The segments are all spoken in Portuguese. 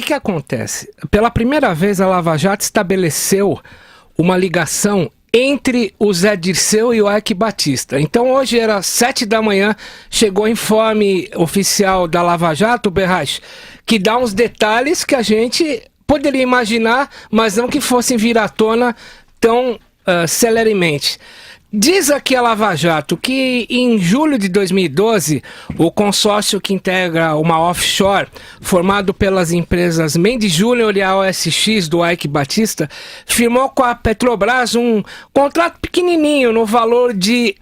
que acontece? Pela primeira vez, a Lava Jato estabeleceu uma ligação entre o Zé Dirceu e o Eike Batista. Então hoje era 7 da manhã, chegou o informe oficial da Lava Jato, Berrache, que dá uns detalhes que a gente poderia imaginar, mas não que fossem vir à tona tão celeremente. Diz aqui a Lava Jato que em julho de 2012, o consórcio que integra uma offshore, formado pelas empresas Mendes Júnior e a OSX do Eike Batista, firmou com a Petrobras um contrato pequenininho no valor de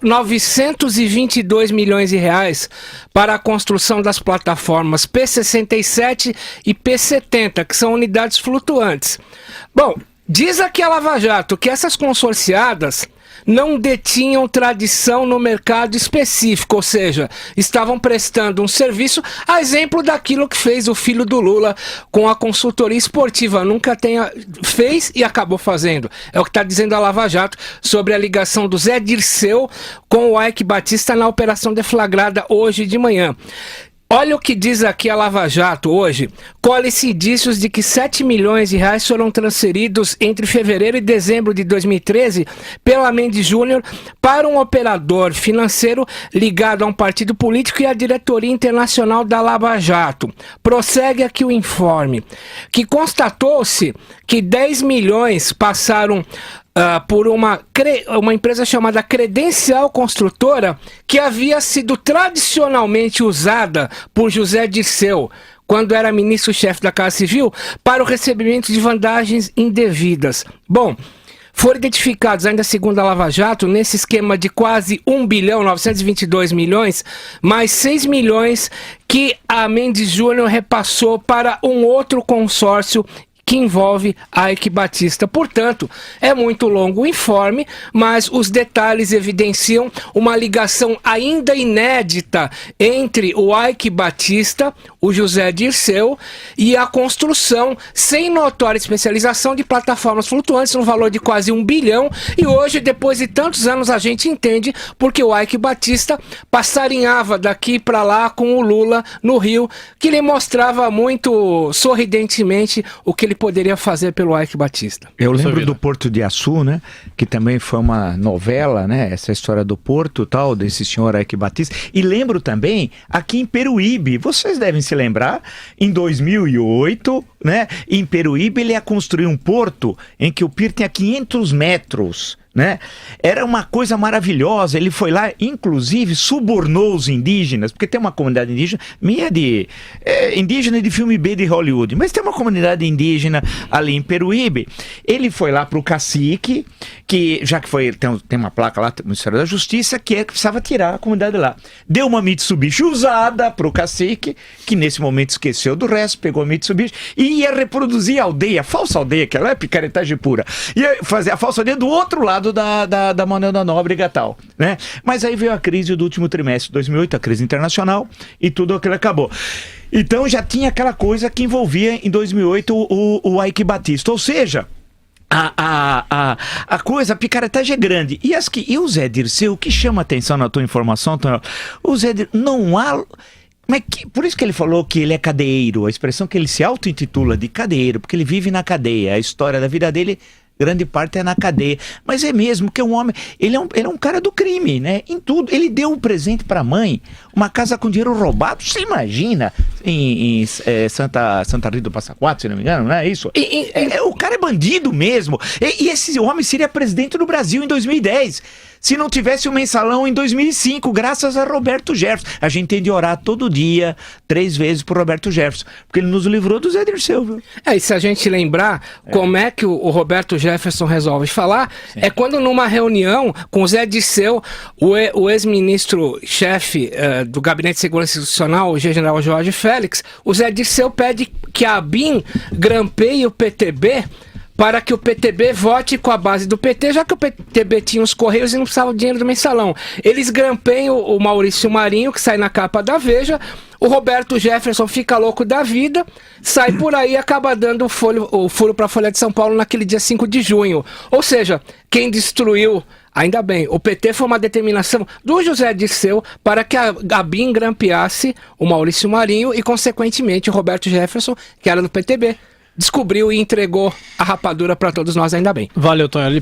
922 milhões de reais para a construção das plataformas P67 e P70, que são unidades flutuantes. Bom, diz aqui a Lava Jato que essas consorciadas não detinham tradição no mercado específico, ou seja, estavam prestando um serviço a exemplo daquilo que fez o filho do Lula com a consultoria esportiva, fez e acabou fazendo. É o que está dizendo a Lava Jato sobre a ligação do Zé Dirceu com o Eike Batista na operação deflagrada hoje de manhã. Olha o que diz aqui a Lava Jato hoje. Colhe-se indícios de que 7 milhões de reais foram transferidos entre fevereiro e dezembro de 2013 pela Mendes Júnior para um operador financeiro ligado a um partido político e à diretoria internacional da Lava Jato. Prossegue aqui o informe, que constatou-se que 10 milhões passaram por uma empresa chamada Credencial Construtora, que havia sido tradicionalmente usada por José Dirceu, quando era ministro-chefe da Casa Civil, para o recebimento de vantagens indevidas. Bom, foram identificados, ainda segundo a Lava Jato, nesse esquema de quase 1 bilhão 922 milhões, mais 6 milhões que a Mendes Júnior repassou para um outro consórcio que envolve a Eike Batista. Portanto, é muito longo o informe, mas os detalhes evidenciam uma ligação ainda inédita entre o Eike Batista, o José Dirceu, e a construção, sem notória especialização, de plataformas flutuantes no valor de quase 1 bilhão. E hoje, depois de tantos anos, a gente entende porque o Eike Batista passarinhava daqui para lá com o Lula no Rio, que lhe mostrava muito sorridentemente o que ele poderia fazer pelo Eike Batista. Eu lembro do Porto de Açu, né? Que também foi uma novela, né? Essa história do Porto, tal, desse senhor Eike Batista. E lembro também aqui em Peruíbe, vocês devem se lembrar, em 2008, né? Em Peruíbe ele ia construir um porto em que o pier tinha 500 metros. Né? Era uma coisa maravilhosa. Ele foi lá, inclusive subornou os indígenas, porque tem uma comunidade indígena, indígena de filme B de Hollywood, mas tem uma comunidade indígena ali em Peruíbe. Ele foi lá para o cacique, que já que foi, tem uma placa lá no Ministério da Justiça, que precisava tirar a comunidade lá. Deu uma Mitsubishi usada para o cacique, que nesse momento esqueceu do resto, pegou a Mitsubishi e ia reproduzir a aldeia, a falsa aldeia, que ela é picaretagem pura, ia fazer a falsa aldeia do outro lado da Manuel da Nóbrega e tal, né? Mas aí veio a crise do último trimestre de 2008, a crise internacional, e tudo aquilo acabou. Então já tinha aquela coisa que envolvia em 2008 o Eike Batista, ou seja, a coisa, a picaretagem é grande. E o Zé Dirceu, o que chama atenção na tua informação, o Zé Dirceu, não há... por isso que ele falou que ele é cadeiro, a expressão que ele se auto-intitula de cadeiro, porque ele vive na cadeia, a história da vida dele, grande parte é na cadeia, mas é mesmo que é um homem, ele é um cara do crime, né? Em tudo, ele deu um presente para a mãe, uma casa com dinheiro roubado, você imagina, em Santa Rita do Passa Quatro, se não me engano, não é isso? O cara é bandido mesmo, e esse homem seria presidente do Brasil em 2010, se não tivesse o mensalão em 2005, graças a Roberto Jefferson. A gente tem de orar todo dia, 3 vezes por Roberto Jefferson, porque ele nos livrou do Zé Dirceu, viu? E se a gente lembrar como é que o Roberto Jefferson resolve falar, é quando numa reunião com o Zé Dirceu, o ex-ministro-chefe do Gabinete de Segurança Institucional, o general Jorge Félix, o Zé Dirceu pede que a ABIN grampeie o PTB para que o PTB vote com a base do PT, já que o PTB tinha os Correios e não precisava do dinheiro do mensalão. Eles grampeiam o Maurício Marinho, que sai na capa da Veja, o Roberto Jefferson fica louco da vida, sai por aí e acaba dando o furo para a Folha de São Paulo naquele dia 5 de junho. Ou seja, quem destruiu, ainda bem, o PT foi uma determinação do José Dirceu para que a Gabi grampeasse o Maurício Marinho e, consequentemente, o Roberto Jefferson, que era do PTB, descobriu e entregou a rapadura para todos nós, ainda bem. Valeu, Tonho.